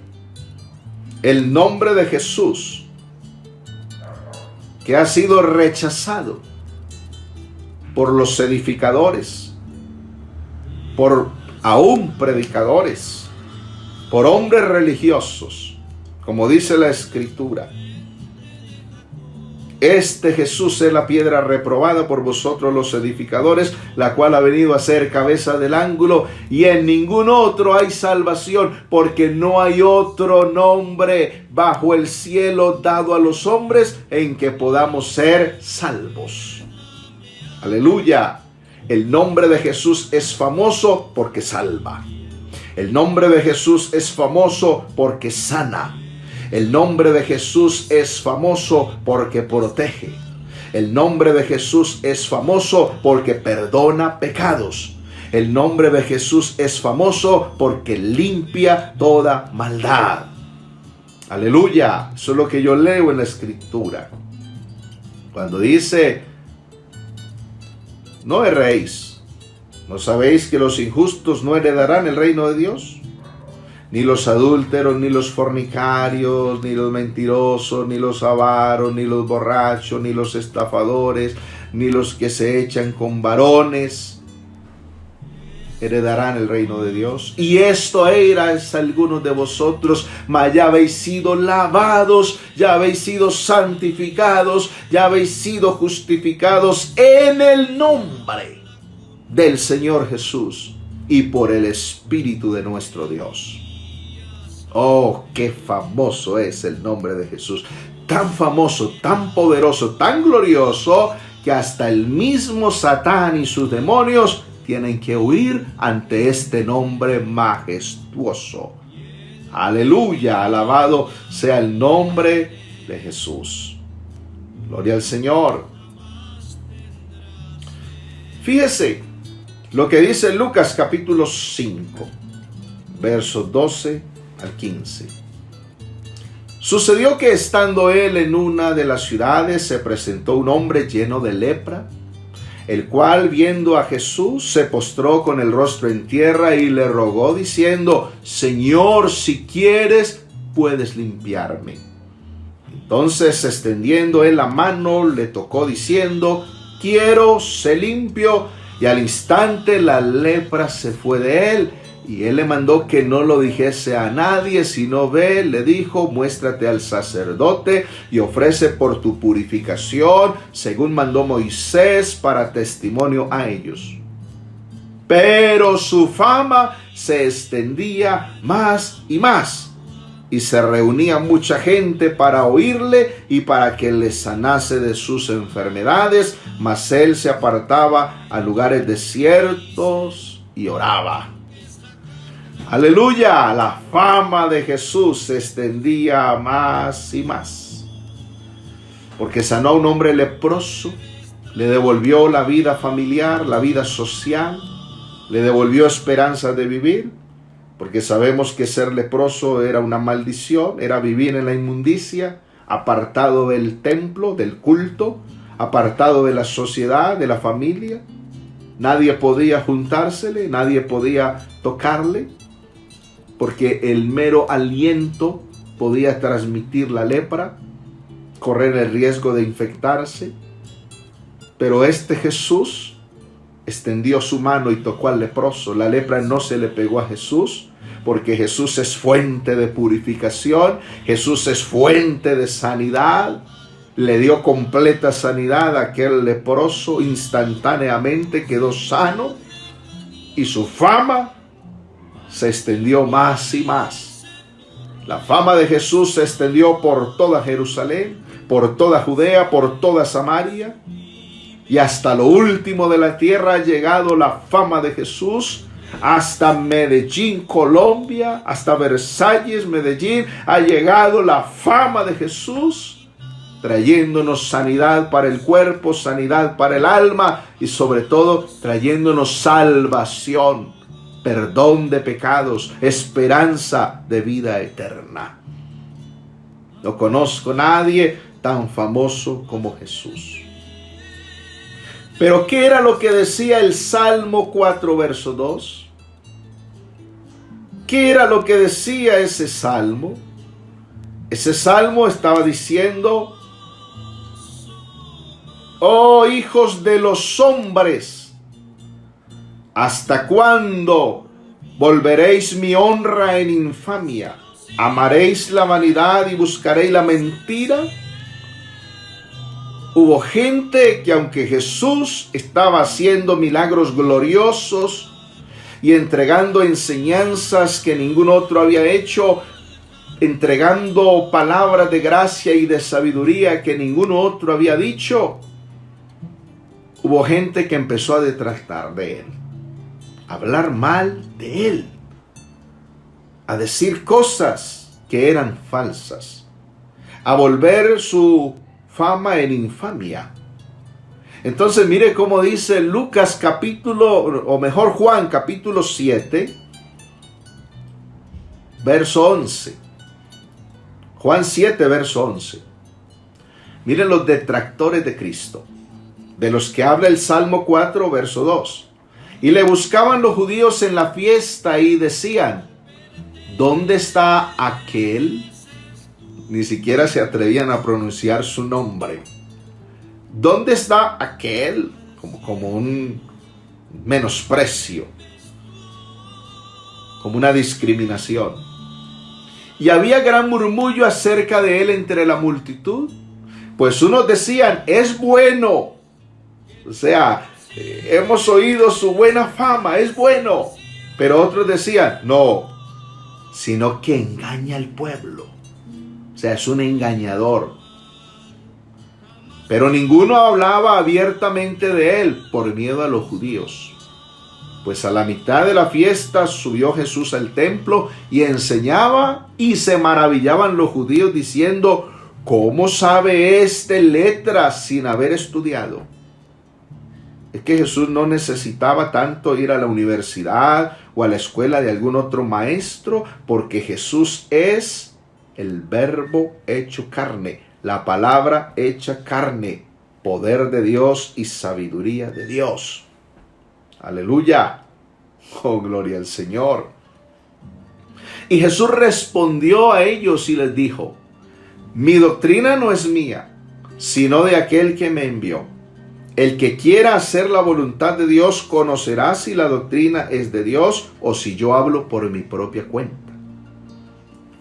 el nombre de Jesús que ha sido rechazado por los edificadores, por aún predicadores, por hombres religiosos, como dice la Escritura. Este Jesús es la piedra reprobada por vosotros los edificadores, la cual ha venido a ser cabeza del ángulo, y en ningún otro hay salvación, porque no hay otro nombre bajo el cielo dado a los hombres en que podamos ser salvos. Aleluya. El nombre de Jesús es famoso porque salva. El nombre de Jesús es famoso porque sana. El nombre de Jesús es famoso porque protege. El nombre de Jesús es famoso porque perdona pecados. El nombre de Jesús es famoso porque limpia toda maldad. Aleluya. Eso es lo que yo leo en la Escritura. Cuando dice, no erréis, ¿no sabéis que los injustos no heredarán el reino de Dios? Ni los adúlteros, ni los fornicarios, ni los mentirosos, ni los avaros, ni los borrachos, ni los estafadores, ni los que se echan con varones heredarán el reino de Dios. Y esto erais algunos de vosotros, mas ya habéis sido lavados, ya habéis sido santificados, ya habéis sido justificados en el nombre del Señor Jesús y por el Espíritu de nuestro Dios. Oh, qué famoso es el nombre de Jesús. Tan famoso, tan poderoso, tan glorioso, que hasta el mismo Satán y sus demonios tienen que huir ante este nombre majestuoso. Aleluya, alabado sea el nombre de Jesús. Gloria al Señor. Fíjese lo que dice Lucas capítulo 5, versos 12 al 15. Sucedió que estando él en una de las ciudades, se presentó un hombre lleno de lepra, el cual viendo a Jesús se postró con el rostro en tierra y le rogó diciendo: Señor, si quieres, puedes limpiarme. Entonces, extendiendo él la mano, le tocó diciendo: quiero, sé limpio. Y al instante la lepra se fue de él. Y él le mandó que no lo dijese a nadie, sino ve, le dijo, muéstrate al sacerdote y ofrece por tu purificación, según mandó Moisés, para testimonio a ellos. Pero su fama se extendía más y más, y se reunía mucha gente para oírle y para que le sanase de sus enfermedades, mas él se apartaba a lugares desiertos y oraba. Aleluya, la fama de Jesús se extendía más y más, porque sanó a un hombre leproso, le devolvió la vida familiar, la vida social, le devolvió esperanza de vivir, porque sabemos que ser leproso era una maldición, era vivir en la inmundicia, apartado del templo, del culto, apartado de la sociedad, de la familia. Nadie podía juntársele, nadie podía tocarle, porque el mero aliento podía transmitir la lepra, correr el riesgo de infectarse. Pero este Jesús extendió su mano y tocó al leproso. La lepra no se le pegó a Jesús, porque Jesús es fuente de purificación, Jesús es fuente de sanidad. Le dio completa sanidad a aquel leproso, instantáneamente quedó sano, y su fama se extendió más y más. La fama de Jesús se extendió por toda Jerusalén, por toda Judea, por toda Samaria, y hasta lo último de la tierra ha llegado la fama de Jesús. Hasta Medellín, Colombia, hasta Versalles, Medellín, ha llegado la fama de Jesús, trayéndonos sanidad para el cuerpo, sanidad para el alma, y sobre todo trayéndonos salvación, perdón de pecados, esperanza de vida eterna. No conozco a nadie tan famoso como Jesús. Pero ¿qué era lo que decía el Salmo 4, verso 2? ¿Qué era lo que decía ese salmo? Ese salmo estaba diciendo: oh hijos de los hombres, ¿hasta cuándo volveréis mi honra en infamia? ¿Amaréis la vanidad y buscaréis la mentira? Hubo gente que, aunque Jesús estaba haciendo milagros gloriosos y entregando enseñanzas que ningún otro había hecho, entregando palabras de gracia y de sabiduría que ningún otro había dicho, hubo gente que empezó a detractar de él, a hablar mal de él, a decir cosas que eran falsas, a volver su fama en infamia. Entonces mire cómo dice Lucas Juan capítulo 7, verso 11. Juan 7, verso 11. Miren los detractores de Cristo, de los que habla el Salmo 4, verso 2. Y le buscaban los judíos en la fiesta y decían, ¿dónde está aquel? Ni siquiera se atrevían a pronunciar su nombre. ¿Dónde está aquel? Como un menosprecio, como una discriminación. Y había gran murmullo acerca de él entre la multitud, pues unos decían, es bueno. O sea, hemos oído su buena fama, es bueno. Pero otros decían, no, sino que engaña al pueblo. O sea, es un engañador. Pero ninguno hablaba abiertamente de él por miedo a los judíos. Pues a la mitad de la fiesta subió Jesús al templo y enseñaba, y se maravillaban los judíos diciendo, ¿cómo sabe este letras sin haber estudiado? Es que Jesús no necesitaba tanto ir a la universidad o a la escuela de algún otro maestro, porque Jesús es el verbo hecho carne, la palabra hecha carne, poder de Dios y sabiduría de Dios. Aleluya. Oh, gloria al Señor. Y Jesús respondió a ellos y les dijo, mi doctrina no es mía, sino de aquel que me envió. El que quiera hacer la voluntad de Dios conocerá si la doctrina es de Dios o si yo hablo por mi propia cuenta.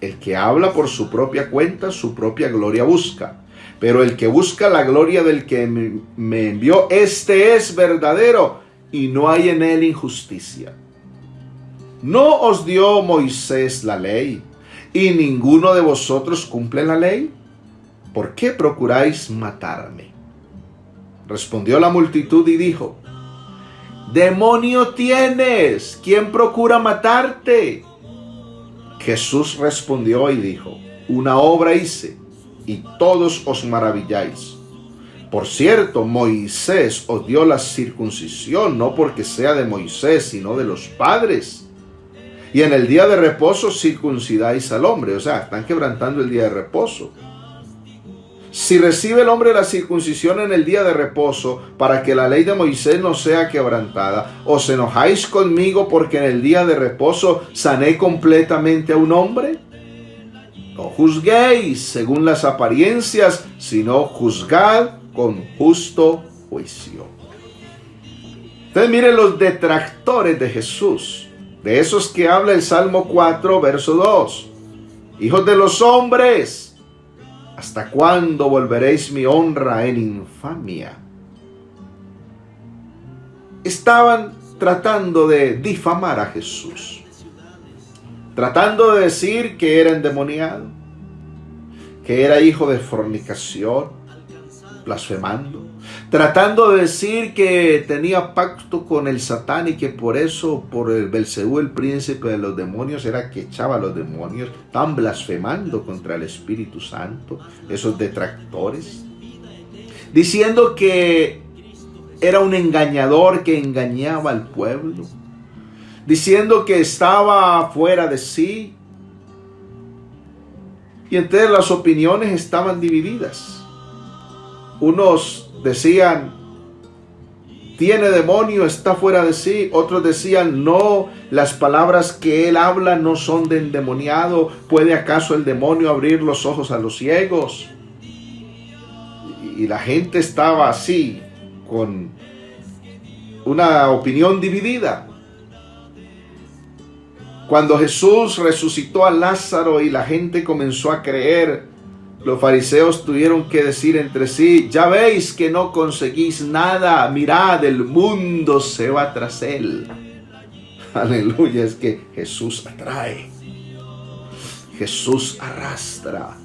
El que habla por su propia cuenta, su propia gloria busca. Pero el que busca la gloria del que me envió, este es verdadero y no hay en él injusticia. ¿No os dio Moisés la ley y ninguno de vosotros cumple la ley? ¿Por qué procuráis matarme? Respondió la multitud y dijo, demonio tienes, ¿quién procura matarte? Jesús respondió y dijo, una obra hice y todos os maravilláis. Por cierto, Moisés os dio la circuncisión, no porque sea de Moisés, sino de los padres. Y en el día de reposo circuncidáis al hombre. O sea, están quebrantando el día de reposo. Si recibe el hombre la circuncisión en el día de reposo, para que la ley de Moisés no sea quebrantada, ¿os enojáis conmigo porque en el día de reposo sané completamente a un hombre? No juzguéis según las apariencias, sino juzgad con justo juicio. Entonces miren los detractores de Jesús, de esos que habla el Salmo 4, verso 2. Hijos de los hombres, ¿hasta cuándo volveréis mi honra en infamia? Estaban tratando de difamar a Jesús, tratando de decir que era endemoniado, que era hijo de fornicación, blasfemando, tratando de decir que tenía pacto con el Satán y que por eso, por el Belcebú, el príncipe de los demonios, era que echaba a los demonios. Estaban blasfemando contra el Espíritu Santo, esos detractores, diciendo que era un engañador que engañaba al pueblo, diciendo que estaba fuera de sí. Y entonces las opiniones estaban divididas. Unos decían, tiene demonio, está fuera de sí. Otros decían, no, las palabras que él habla no son de endemoniado. ¿Puede acaso el demonio abrir los ojos a los ciegos? y la gente estaba así, con una opinión dividida. Cuando Jesús resucitó a Lázaro y la gente comenzó a creer, los fariseos tuvieron que decir entre sí: ya veis que no conseguís nada, mirad, el mundo se va tras él. Aleluya, es que Jesús atrae, Jesús arrastra.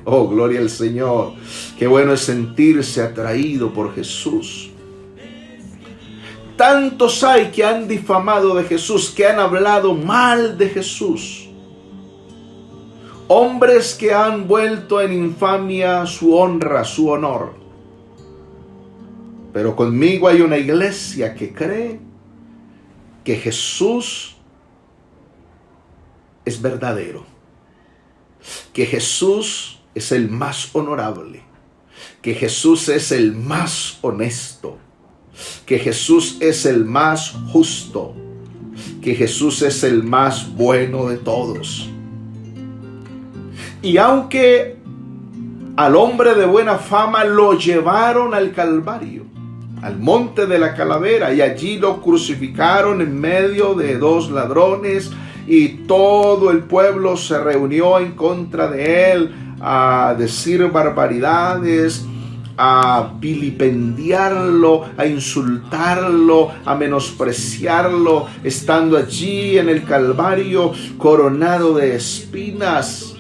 Oh, gloria al Señor. Qué bueno es sentirse atraído por Jesús. Tantos hay que han difamado de Jesús, que han hablado mal de Jesús. Hombres que han vuelto en infamia su honra, su honor. Pero conmigo hay una iglesia que cree que Jesús es verdadero, que Jesús es el más honorable, que Jesús es el más honesto, que Jesús es el más justo, que Jesús es el más bueno de todos. Y aunque al hombre de buena fama lo llevaron al Calvario, al monte de la calavera, y allí lo crucificaron en medio de dos ladrones, y todo el pueblo se reunió en contra de él a decir barbaridades, a vilipendiarlo, a insultarlo, a menospreciarlo, estando allí en el Calvario coronado de espinas.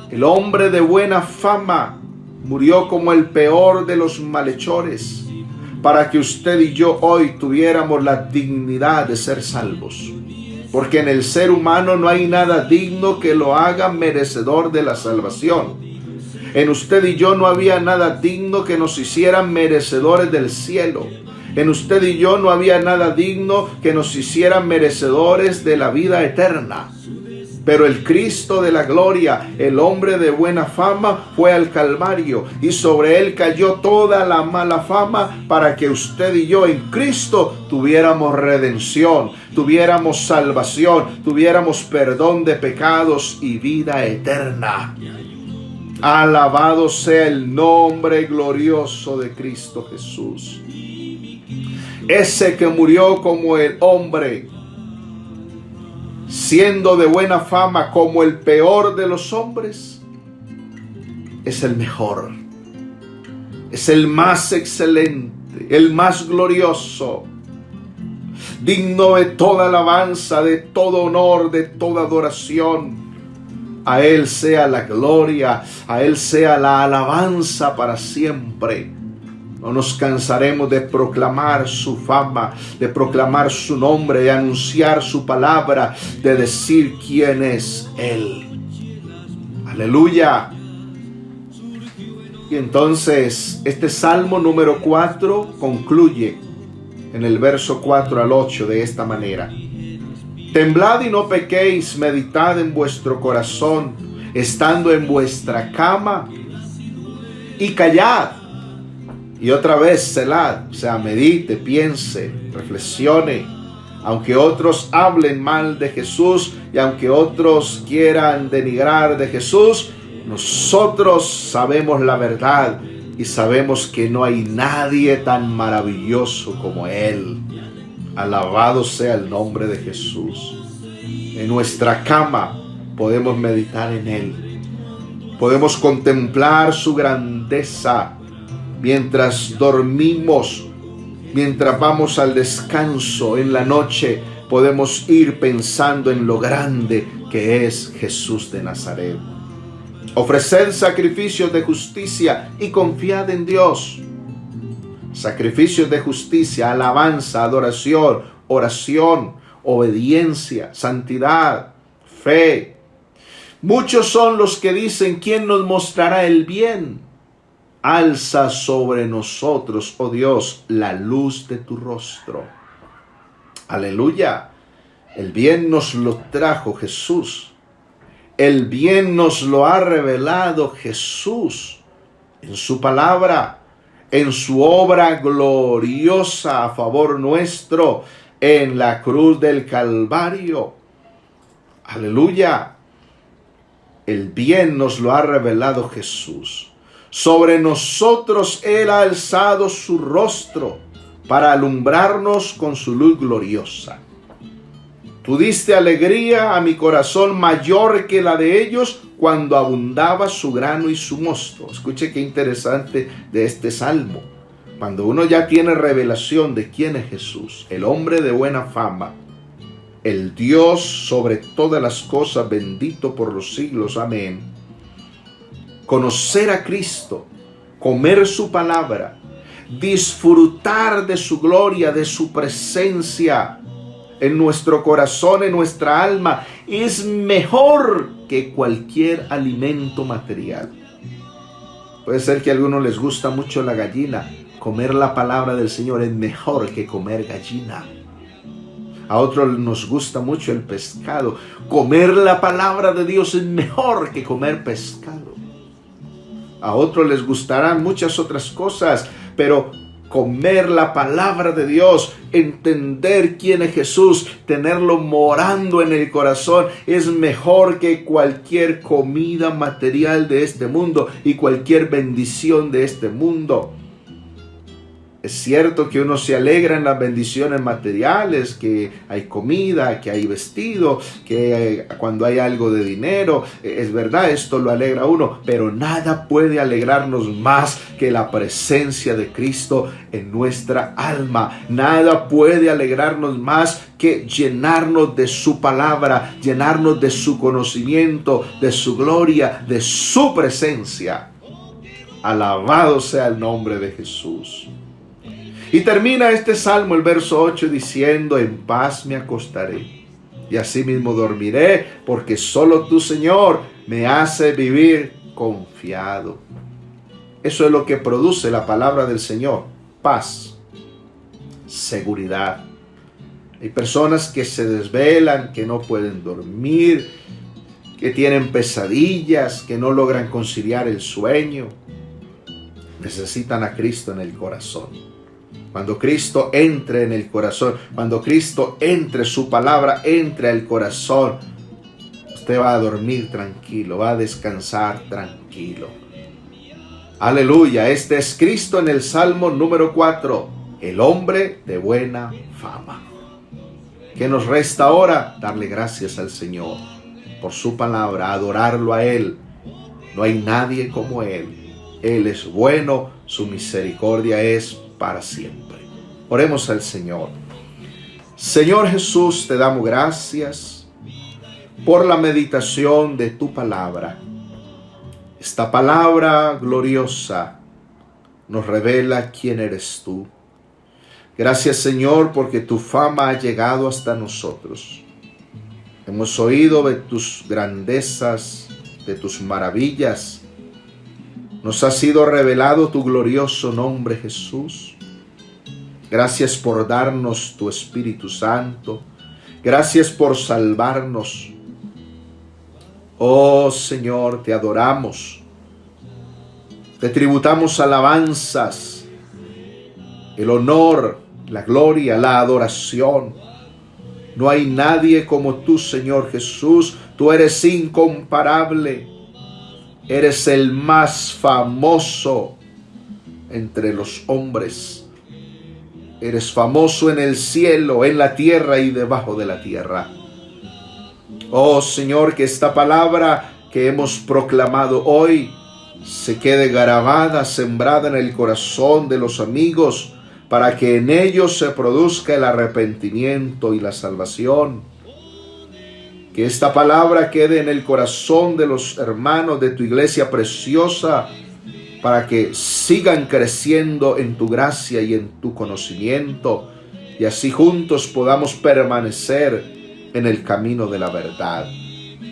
El hombre de buena fama murió como el peor de los malhechores, para que usted y yo hoy tuviéramos la dignidad de ser salvos. Porque en el ser humano no hay nada digno que lo haga merecedor de la salvación. En usted y yo no había nada digno que nos hicieran merecedores del cielo. En usted y yo no había nada digno que nos hicieran merecedores de la vida eterna. Pero el Cristo de la gloria, el hombre de buena fama, fue al Calvario, y sobre él cayó toda la mala fama, para que usted y yo en Cristo tuviéramos redención, tuviéramos salvación, tuviéramos perdón de pecados y vida eterna. Alabado sea el nombre glorioso de Cristo Jesús. Ese que murió como el hombre, siendo de buena fama como el peor de los hombres, es el mejor, es el más excelente, el más glorioso, digno de toda alabanza, de todo honor, de toda adoración. A Él sea la gloria, a Él sea la alabanza para siempre. No nos cansaremos de proclamar su fama, de proclamar su nombre, de anunciar su palabra, de decir quién es Él. Aleluya. Y entonces este Salmo número 4 concluye en el verso 4 al 8 de esta manera: temblad y no pequéis, meditad en vuestro corazón, estando en vuestra cama, y callad. Y otra vez, selad, o sea, medite, piense, reflexione. Aunque otros hablen mal de Jesús y aunque otros quieran denigrar de Jesús, nosotros sabemos la verdad y sabemos que no hay nadie tan maravilloso como Él. Alabado sea el nombre de Jesús. En nuestra cama podemos meditar en Él. Podemos contemplar su grandeza mientras dormimos, mientras vamos al descanso en la noche. Podemos ir pensando en lo grande que es Jesús de Nazaret. Ofreced sacrificios de justicia y confiad en Dios. Sacrificios de justicia, alabanza, adoración, oración, obediencia, santidad, fe. Muchos son los que dicen: ¿quién nos mostrará el bien? Alza sobre nosotros, oh Dios, la luz de tu rostro. Aleluya. El bien nos lo trajo Jesús. El bien nos lo ha revelado Jesús en su palabra, en su obra gloriosa a favor nuestro en la cruz del Calvario. Aleluya. El bien nos lo ha revelado Jesús. Sobre nosotros Él ha alzado su rostro para alumbrarnos con su luz gloriosa. Tú diste alegría a mi corazón mayor que la de ellos cuando abundaba su grano y su mosto. Escuche qué interesante de este salmo. Cuando uno ya tiene revelación de quién es Jesús, el hombre de buena fama, el Dios sobre todas las cosas, bendito por los siglos, amén. Conocer a Cristo, comer su palabra, disfrutar de su gloria, de su presencia en nuestro corazón, en nuestra alma, es mejor que cualquier alimento material. Puede ser que a algunos les gusta mucho la gallina. Comer la palabra del Señor es mejor que comer gallina. A otros nos gusta mucho el pescado. Comer la palabra de Dios es mejor que comer pescado. A otros les gustarán muchas otras cosas, pero comer la palabra de Dios, entender quién es Jesús, tenerlo morando en el corazón, es mejor que cualquier comida material de este mundo y cualquier bendición de este mundo. Es cierto que uno se alegra en las bendiciones materiales, que hay comida, que hay vestido, que cuando hay algo de dinero, es verdad, esto lo alegra a uno, pero nada puede alegrarnos más que la presencia de Cristo en nuestra alma. Nada puede alegrarnos más que llenarnos de su palabra, llenarnos de su conocimiento, de su gloria, de su presencia. Alabado sea el nombre de Jesús. Y termina este salmo, el verso 8, diciendo: en paz me acostaré y asimismo dormiré, porque solo tú, Señor, me hace vivir confiado. Eso es lo que produce la palabra del Señor: paz, seguridad. Hay personas que se desvelan, que no pueden dormir, que tienen pesadillas, que no logran conciliar el sueño. Necesitan a Cristo en el corazón. Cuando Cristo entre en el corazón, cuando Cristo entre, su palabra entre al corazón, usted va a dormir tranquilo, va a descansar tranquilo. Aleluya, este es Cristo en el Salmo número 4, el hombre de buena fama. ¿Qué nos resta ahora? Darle gracias al Señor por su palabra, adorarlo a Él. No hay nadie como Él. Él es bueno, su misericordia es para siempre. Oremos al Señor. Señor Jesús, te damos gracias por la meditación de tu palabra. Esta palabra gloriosa nos revela quién eres tú. Gracias, Señor, porque tu fama ha llegado hasta nosotros. Hemos oído de tus grandezas, de tus maravillas. Nos ha sido revelado tu glorioso nombre, Jesús. Gracias por darnos tu Espíritu Santo. Gracias por salvarnos. Oh Señor, te adoramos. Te tributamos alabanzas, el honor, la gloria, la adoración. No hay nadie como tú, Señor Jesús. Tú eres incomparable. Eres el más famoso entre los hombres. Eres famoso en el cielo, en la tierra y debajo de la tierra. Oh Señor, que esta palabra que hemos proclamado hoy se quede grabada, sembrada en el corazón de los amigos, para que en ellos se produzca el arrepentimiento y la salvación. Que esta palabra quede en el corazón de los hermanos de tu iglesia preciosa, para que sigan creciendo en tu gracia y en tu conocimiento, y así juntos podamos permanecer en el camino de la verdad.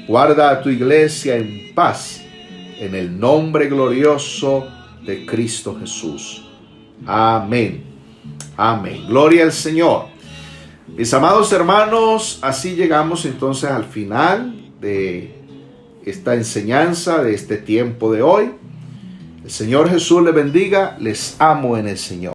Guarda a tu iglesia en paz, en el nombre glorioso de Cristo Jesús. Amén. Amén. Gloria al Señor. Mis amados hermanos, así llegamos entonces al final de esta enseñanza, de este tiempo de hoy. El Señor Jesús les bendiga. Les amo en el Señor.